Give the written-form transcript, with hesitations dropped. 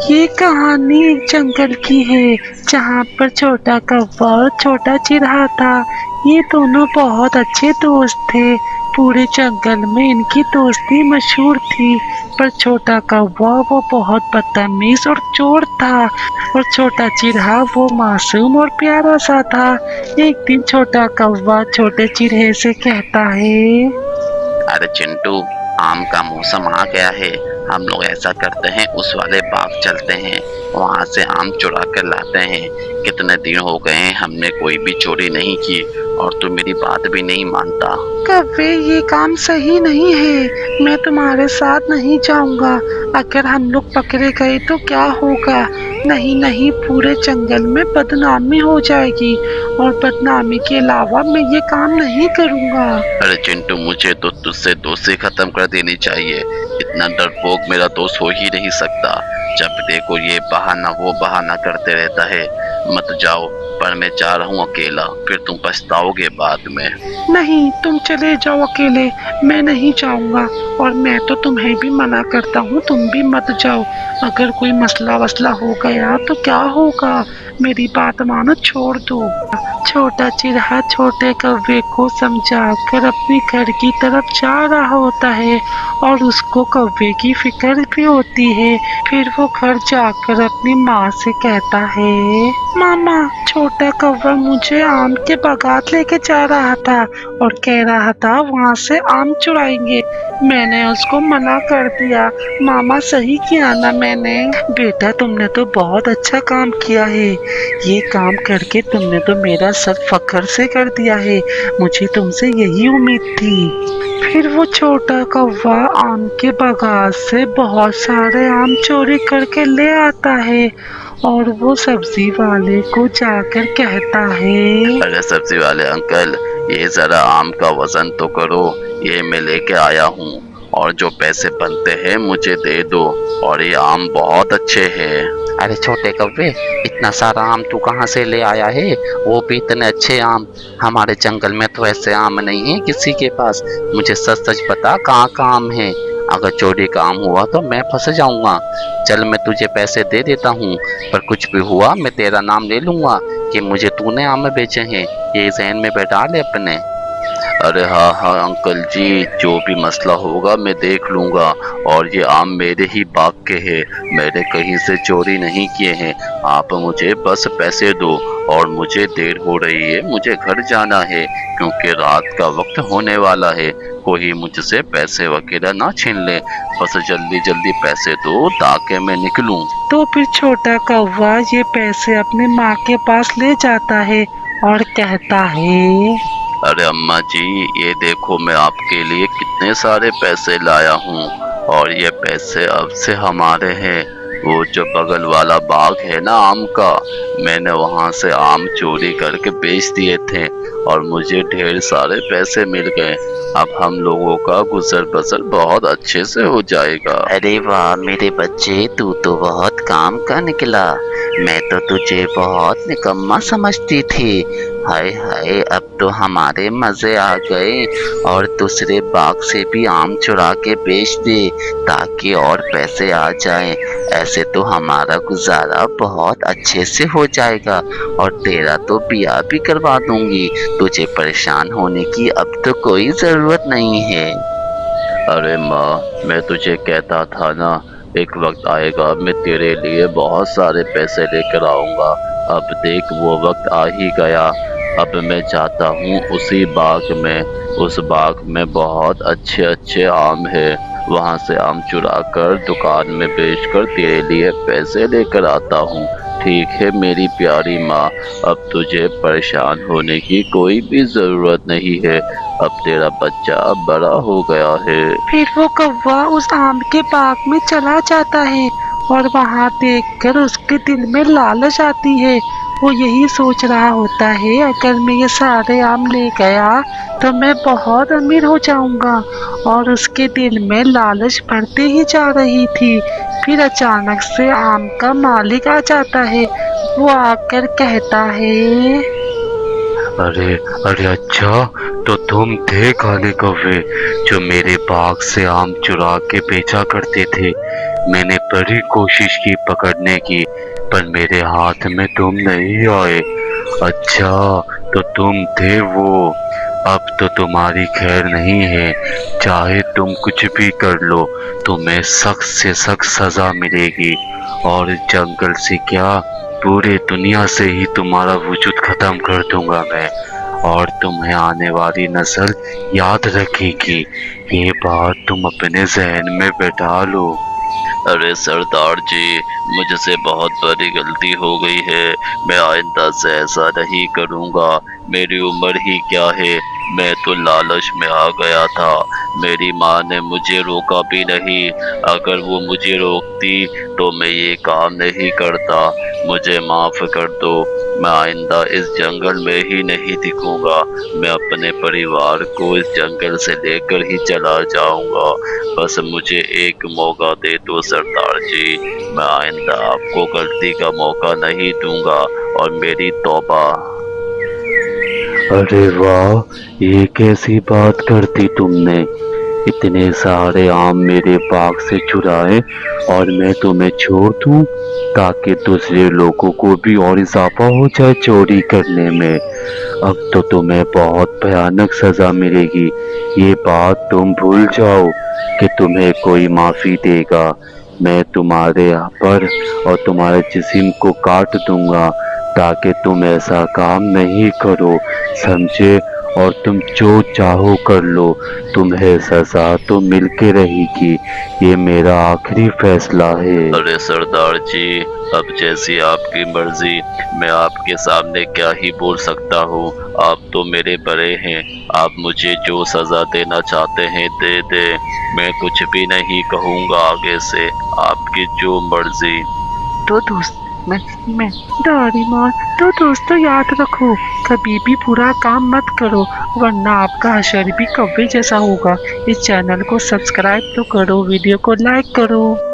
ये कहानी एक जंगल की है जहाँ पर छोटा कौवा और छोटा चिरहा था। ये दोनों बहुत अच्छे दोस्त थे। पूरे जंगल में इनकी दोस्ती मशहूर थी। पर छोटा कौवा वो बहुत बदतमीज और चोर था और छोटा चिरहा वो मासूम और प्यारा सा था। एक दिन छोटा कौवा छोटे चिरहे से कहता है, अरे चिंटू, आम का मौसम आ गया है। हम लोग ऐसा करते हैं, उस वाले बाग चलते हैं, वहाँ से आम चुरा कर लाते हैं। कितने दिन हो गए हैं हमने कोई भी चोरी नहीं की और तू मेरी बात भी नहीं मानता। कौवे ये काम सही नहीं है। मैं तुम्हारे साथ नहीं जाऊंगा। अगर हम लोग पकड़े गए तो क्या होगा? नहीं नहीं, पूरे जंगल में बदनामी हो जाएगी और बदनामी के अलावा मैं ये काम नहीं करूंगा। अरे चिंटू, मुझे तो तुझसे दोस्ती खत्म कर देनी चाहिए। इतना डरपोक मेरा दोस्त हो ही नहीं सकता। जब देखो ये बहाना वो बहाना करते रहता है। मत जाओ, पर मैं जा रहा हूँ अकेला, फिर तुम पछताओगे बाद में। नहीं, तुम चले जाओ अकेले, मैं नहीं जाऊंगा। और मैं तो तुम्हें भी मना करता हूँ, तुम भी मत जाओ। अगर कोई मसला वसला हो गया तो क्या होगा? मेरी बात मानो, छोड़ दो। छोटा चिरहा छोटे कौवे को समझाकर अपने घर की तरफ जा रहा होता है और उसको कौवे की फिक्र भी होती है। फिर वो घर जाकर अपनी माँ से कहता है, मामा, छोटा कौवा मुझे आम के बागात लेके जा रहा था और कह रहा था वहाँ से आम चुराएंगे। मैंने उसको मना कर दिया। मामा, सही किया ना मैंने? बेटा, तुमने तो बहुत अच्छा काम किया है। ये काम करके तुमने तो मेरा सर फख्र से कर दिया है। मुझे तुमसे यही उम्मीद थी। फिर वो छोटा कौवा आम के बागात से बहुत सारे आम चोरी करके ले आता है और वो सब्जी वाले को जाकर कहता है, अरे सब्जी वाले अंकल, ये जरा आम का वजन तो करो। ये मैं लेके आया हूँ और जो पैसे बनते हैं मुझे दे दो। और ये आम बहुत अच्छे हैं। अरे छोटे कौवे, इतना सारा आम तू कहाँ से ले आया है? वो भी इतने अच्छे आम। हमारे जंगल में तो ऐसे आम नहीं है किसी के पास। मुझे सच सच बता, कहाँ का आम है? अगर चोरी का आम हुआ तो मैं फंस जाऊंगा। चल, मैं तुझे पैसे दे देता हूँ, पर कुछ भी हुआ मैं तेरा नाम ले लूंगा कि मुझे तूने आम बेचे हैं। ये जहन में बैठा ले अपने। अरे हाँ हाँ अंकल जी, जो भी मसला होगा मैं देख लूँगा। और ये आम मेरे ही बाग के हैं, मैंने कहीं से चोरी नहीं किए हैं। आप मुझे बस पैसे दो। और मुझे देर हो रही है, मुझे घर जाना है क्योंकि रात का वक्त होने वाला है। कोई मुझसे पैसे वगैरह ना छीन ले। बस जल्दी जल्दी पैसे दो ताकि मैं निकलूं। तो फिर छोटा कौवा ये पैसे अपने माँ के पास ले जाता है और कहता है, अरे अम्मा जी, ये देखो मैं आपके लिए कितने सारे पैसे लाया हूँ। और ये पैसे अब से हमारे हैं। वो जो बगल वाला बाग है ना आम का, मैंने वहाँ से आम चोरी करके बेच दिए थे और मुझे ढेर सारे पैसे मिल गए। अब हम लोगों का गुजर बसर बहुत अच्छे से हो जाएगा। अरे वाह मेरे बच्चे, तू तो बहुत काम का निकला। मैं तो तुझे बहुत निकम्मा समझती थी। हाय हाय, अब तो हमारे मजे आ गए। और दूसरे बाग से भी आम चुरा के बेच दे ताकि और पैसे आ जाएं। ऐसे तो हमारा गुजारा बहुत अच्छे से हो जाएगा और तेरा तो ब्याह भी करवा दूंगी। तुझे परेशान होने की अब तो कोई जरूरत नहीं है। अरे माँ, मैं तुझे कहता था ना, एक वक्त आएगा मैं तेरे लिए बहुत सारे पैसे लेकर आऊँगा। अब देख वो वक्त आ ही गया। अब मैं चाहता हूँ उसी बाग में, उस बाग में बहुत अच्छे अच्छे आम है। वहाँ से आम चुरा कर दुकान में बेचकर तेरे लिए पैसे लेकर आता हूँ। ठीक है मेरी प्यारी माँ, अब तुझे परेशान होने की कोई भी जरूरत नहीं है। अब तेरा बच्चा बड़ा हो गया है। फिर वो कौवा उस आम के बाग में चला जाता है और वहाँ देखकर उसके दिल में लालच आती है। वो यही सोच रहा होता है, अगर मैं ये सारे आम ले गया तो मैं बहुत अमीर हो जाऊंगा। और उसके दिल में लालच बढ़ती ही जा रही थी। फिर अचानक से आम का मालिक आ जाता है। वो आकर कहता है, अरे अरे अच्छा, तो तुम थे काले कौवे जो मेरे बाग से आम चुरा के बेचा करते थे। मैंने बड़ी कोशिश की पकड़ने की, पर मेरे हाथ में तुम नहीं आए। अच्छा, तो तुम थे वो। अब तो तुम्हारी खैर नहीं है। चाहे तुम कुछ भी कर लो, तुम्हें सख्त से सख्त सजा मिलेगी। और इस जंगल से क्या, पूरे दुनिया से ही तुम्हारा वजूद खत्म कर दूंगा मैं। और तुम्हें आने वाली नस्ल याद रखेगी। ये बात तुम अपने जहन में बैठा लो। अरे सरदार जी, मुझसे बहुत बड़ी गलती हो गई है। मैं आइंदा से ऐसा नहीं करूँगा। मेरी उम्र ही क्या है, मैं तो लालच में आ गया था। मेरी माँ ने मुझे रोका भी नहीं। अगर वो मुझे रोकती तो मैं ये काम नहीं करता। मुझे माफ़ कर दो। मैं आइंदा इस जंगल में ही नहीं दिखूंगा। मैं अपने परिवार को इस जंगल से लेकर ही चला जाऊंगा। बस मुझे एक मौका दे दो सरदार जी। मैं आइंदा आपको गलती का मौका नहीं दूंगा। और मेरी तौबा। अरे वाह, ये कैसी बात कर दी तुमने। इतने सारे आम मेरे बाग से चुराए और मैं तुम्हें छोड़ दूं ताकि दूसरे लोगों को भी और इजाफा हो जाए चोरी करने में। अब तो तुम्हें बहुत भयानक सजा मिलेगी। ये बात तुम भूल जाओ कि तुम्हें कोई माफी देगा। मैं तुम्हारे पर और तुम्हारे जिस्म को काट दूंगा ताकि तुम ऐसा काम नहीं करो, समझे। और तुम जो चाहो कर लो, तुम्हें सजा तो मिल के रहेगी। ये मेरा आखिरी फैसला है। अरे सरदार जी, अब जैसी आपकी मर्जी। मैं आपके सामने क्या ही बोल सकता हूँ। आप तो मेरे बड़े हैं। आप मुझे जो सजा देना चाहते हैं दे दे। मैं कुछ भी नहीं कहूँगा आगे से। आपकी जो मर्जी। तो दोस्त मैं दादी माँ, तो दोस्तों याद रखो, कभी भी बुरा काम मत करो, वरना आपका हशर भी कौवे जैसा होगा। इस चैनल को सब्सक्राइब तो करो, वीडियो को लाइक करो।